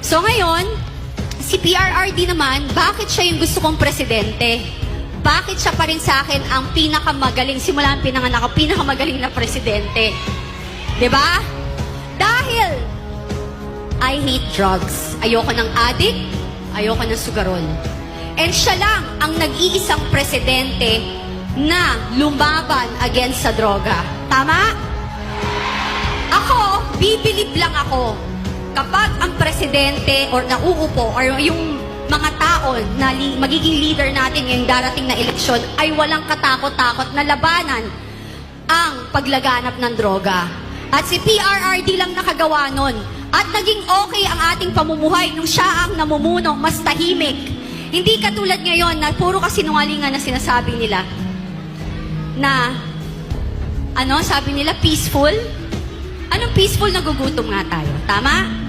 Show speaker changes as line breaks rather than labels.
So ngayon, si PRRD naman, bakit siya yung gusto kong presidente? Bakit siya pa rin sa akin ang pinakamagaling, simula ang pinanganak ko, pinakamagaling na presidente? 'Di ba? Dahil I hate drugs. Ayoko ng addict, ayoko ng sugarol. And siya lang ang nag-iisang presidente na lumaban against sa droga. Tama? Ako, bibilib lang ako kapag ang presidente or nauupo or yung mga tao na magiging leader natin ngayong darating na eleksyon ay walang katakot-takot na labanan ang paglaganap ng droga. At si PRRD lang nakagawa nun. At naging okay ang ating pamumuhay nung siya ang namumuno, mas tahimik. Hindi katulad ngayon na puro kasinungalingan na sinasabi nila. Na, sabi nila, peaceful? Anong peaceful? Nagugutom nga tayo. Tama?